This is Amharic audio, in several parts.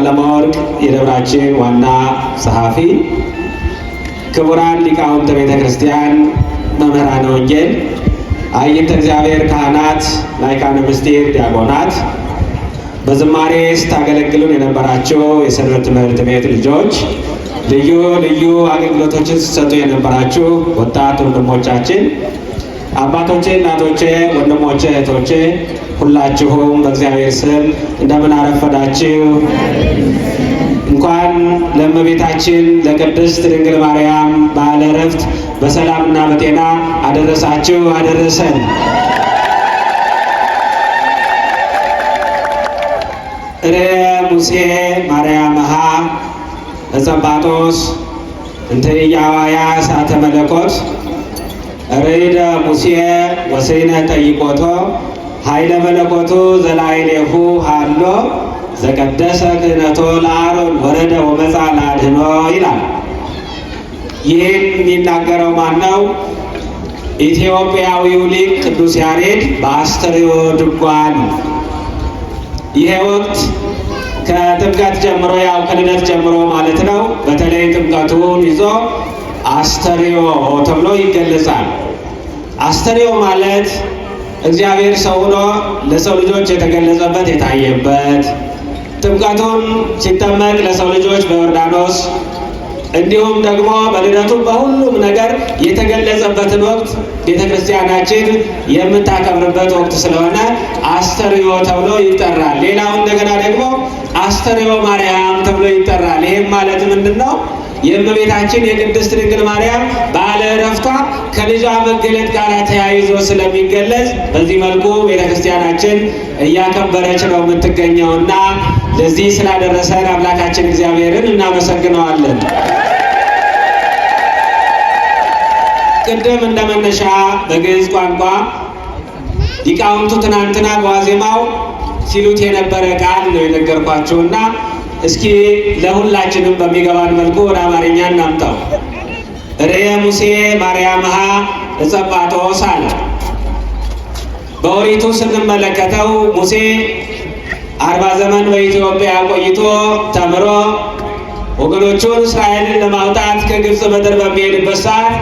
ቀለማወርቅ የደብራችን ዋና ጸሐፊ፣ ክቡራን ሊቃውንተ ቤተ ክርስቲያን፣ መምህራነ ወንጌል፣ አይንተ እግዚአብሔር ካህናት፣ ላይካነ ምስጢር ዲያቆናት፣ በዝማሬ ስታገለግሉን የነበራችሁ የሰንበት ትምህርት ቤት ልጆች፣ ልዩ ልዩ አገልግሎቶችን ስትሰጡ የነበራችሁ ወጣት ወንድሞቻችን፣ አባቶቼ፣ እናቶቼ፣ ወንድሞቼ፣ እህቶቼ ሁላችሁም በእግዚአብሔር ስም እንደምን አረፈዳችሁ። እንኳን ለእመቤታችን ለቅድስት ድንግል ማርያም በዓለ ዕረፍት በሰላምና በጤና አደረሳችሁ አደረሰን። ርየ ሙሴ ማርያምሃ እጸባጦስ እንተ ኢያዋያ እሳተ መለኮት ርይደ ሙሴ ወስነ ጠይቆቶ ኃይለ መለኮቱ ዘላዕሌሁ ሃሎ ዘቀደሰ ክህነቶ ለአሮን ወረደ ወመጻ ለአድኅኖ ይላል። ይህን የሚናገረው ማን ነው? ኢትዮጵያዊው ሊቅ ቅዱስ ያሬድ በአስተርእዮ ድጓ ነው። ይሄ ወቅት ከጥምቀት ጀምሮ ያው ከልደት ጀምሮ ማለት ነው። በተለይ ጥምቀቱን ይዞ አስተርእዮ ተብሎ ይገለጻል። አስተርእዮ ማለት እግዚአብሔር ሰው ሆኖ ለሰው ልጆች የተገለጸበት የታየበት፣ ጥምቀቱን ሲጠመቅ ለሰው ልጆች በዮርዳኖስ እንዲሁም ደግሞ በልደቱ በሁሉም ነገር የተገለጸበትን ወቅት ቤተ ክርስቲያናችን የምታከብርበት ወቅት ስለሆነ አስተርእዮ ተብሎ ይጠራል። ሌላው እንደገና ደግሞ አስተርእዮ ማርያም ተብሎ ይጠራል። ይህም ማለት ምንድን ነው? የእመቤታችን የቅድስት ድንግል ማርያም በዓለ ዕረፍቷ ከልጇ መገለጥ ጋር ተያይዞ ስለሚገለጽ በዚህ መልኩ ቤተ ክርስቲያናችን እያከበረች ነው የምትገኘውና ለዚህ ስላደረሰን አምላካችን እግዚአብሔርን እናመሰግነዋለን። ቅድም እንደመነሻ በግዕዝ ቋንቋ ሊቃውንቱ ትናንትና በዋዜማው ሲሉት የነበረ ቃል ነው የነገርኳችሁና እስኪ ለሁላችንም በሚገባን መልኩ ወደ አማርኛ እናምጣው። ርየ ሙሴ ማርያምሃ እጸባጦስ አለ። በኦሪቱ ስንመለከተው ሙሴ 40 ዘመን በኢትዮጵያ ቆይቶ ተምሮ ወገኖቹን እስራኤልን ለማውጣት ከግብፅ ምድር በሚሄድበት ሰዓት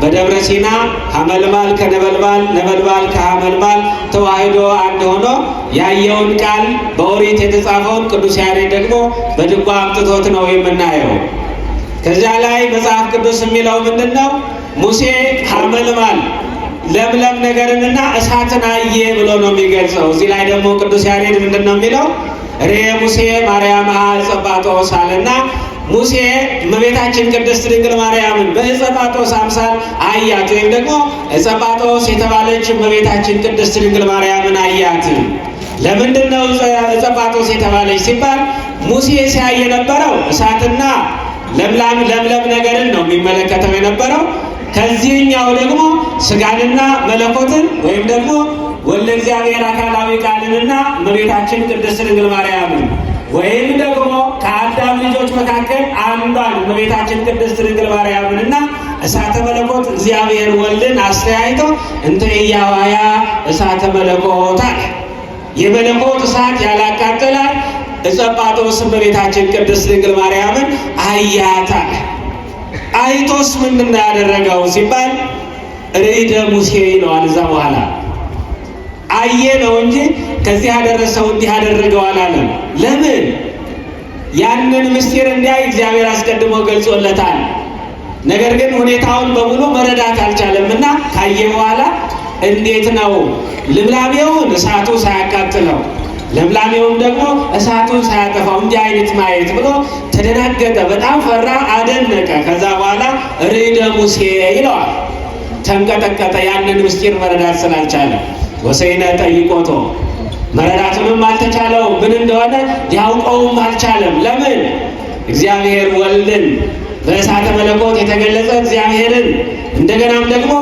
በደብረ ሲና ሐመልማል ከነበልባል ነበልባል ከሐመልማል ተዋህዶ አንድ ሆኖ ያየውን ቃል በኦሪት የተጻፈውን ቅዱስ ያሬድ ደግሞ በድጓ አምጥቶት ነው የምናየው። ከዚያ ላይ መጽሐፍ ቅዱስ የሚለው ምንድን ነው? ሙሴ ሐመልማል ለምለም ነገርንና እሳትን አየ ብሎ ነው የሚገልጸው። እዚህ ላይ ደግሞ ቅዱስ ያሬድ ምንድን ነው የሚለው? ርየ ሙሴ ማርያምሃ እጸባጦስ አለና ሙሴ እመቤታችን ቅድስት ድንግል ማርያምን በእጸባጦስ አምሳል አያት፣ ወይም ደግሞ እጸባጦስ የተባለች እመቤታችን ቅድስት ድንግል ማርያምን አያት። ለምንድን ነው እጸባጦስ የተባለች ሲባል ሙሴ ሲያይ የነበረው እሳትና ለምለም ነገርን ነው የሚመለከተው የነበረው። ከዚህኛው ደግሞ ስጋንና መለኮትን ወይም ደግሞ ወልደ እግዚአብሔር አካላዊ ቃልንና እመቤታችን ቅድስት ድንግል ማርያምን ወይም ደግሞ ከአዳም ልጆች መካከል አንዷን እመቤታችን ቅድስት ድንግል ማርያምንና እሳተ መለኮት እግዚአብሔር ወልድን አስተያይቶ እንተ ኢያዋያ እሳተ መለኮት አለ። የመለኮት እሳት ያላቃጠላል። እጸባጦስ እመቤታችን ቅድስት ድንግል ማርያምን አያት አለ። አይቶስ ምንድን ነው ያደረገው ሲባል ርዕደ ሙሴ ይለዋል። እዛ በኋላ አየ ነው እንጂ ከዚህ ያደረሰው እንዲህ ያደረገው አላለም። ለምን? ያንን ምስጢር እንዲያይ እግዚአብሔር አስቀድሞ ገልጾለታል። ነገር ግን ሁኔታውን በሙሉ መረዳት አልቻለምና ካየ በኋላ እንዴት ነው ልምላሜውን እሳቱ ሳያቃጥለው ለምላሜውን ደግሞ እሳቱን ሳያጠፋው እንዲህ አይነት ማየት ብሎ ተደናገጠ፣ በጣም ፈራ፣ አደነቀ። ከዛ በኋላ ርዕደ ሙሴ ይለዋል። ተንቀጠቀጠ፣ ያንን ምስጢር መረዳት ስላልቻለ። ወሰይነ ጠይቆቶ መረዳቱንም አልተቻለው፣ ምን እንደሆነ ሊያውቀውም አልቻለም። ለምን? እግዚአብሔር ወልድን በእሳተ መለኮት የተገለጸ እግዚአብሔርን እንደገናም ደግሞ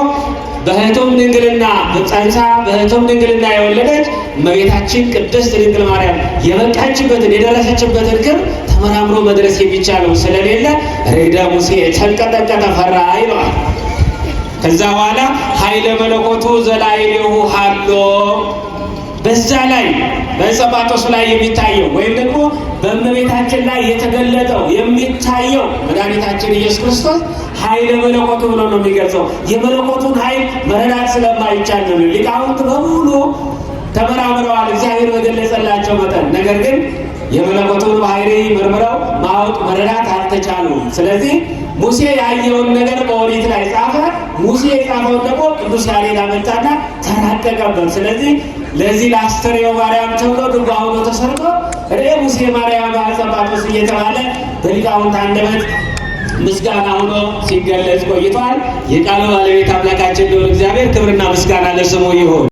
በሕቱም ድንግልና ጸንሳ በሕቱም ድንግልና የወለደች እመቤታችን ቅድስት ድንግል ማርያም የበቃችበትን የደረሰችበትን ክብር ተመራምሮ መድረስ የሚቻለው ስለሌለ ርዕደ ሙሴ ተንቀጠቀጠ፣ ፈራ ይለዋል። ከዛ በኋላ ኃይለ መለኮቱ ዘላዕሌሁ ሃሎ በዛ ላይ በጸባጦስ ላይ የሚታየው ወይም ደግሞ በእመቤታችን ላይ የተገለጠው የሚታየው መድኃኒታችን ኢየሱስ ክርስቶስ ኃይለ መለኮቱ ብሎ ነው የሚገልጸው። የመለኮቱን ኃይል መረዳት ስለማይቻል ነው። ሊቃውንት በሙሉ ተመራምረዋል እግዚአብሔር በገለጸላቸው መጠን። ነገር ግን የመለኮቱን ባህሪ መርምረው ማወቅ መረዳት አልተቻሉም። ስለዚህ ሙሴ ያየውን ነገር በኦሪት ላይ ጻፈ። ሙሴ የጻፈውን ደግሞ ቅዱስ ያሬድ አመጣና ተራቀቀበት። ስለዚህ ለዚህ ለአስተርእዮ ማርያም ተብሎ ድጓ ሆኖ ተሰርቶ ሙሴ ማርያም ጸባጦስ እየተባለ በሊቃውንት አንደበት ምስጋና ሆኖ ሲገለጽ ቆይቷል። የቃሉ ባለቤት አምላካችን ልዑል እግዚአብሔር ክብርና ምስጋና ለስሙ ይሁን።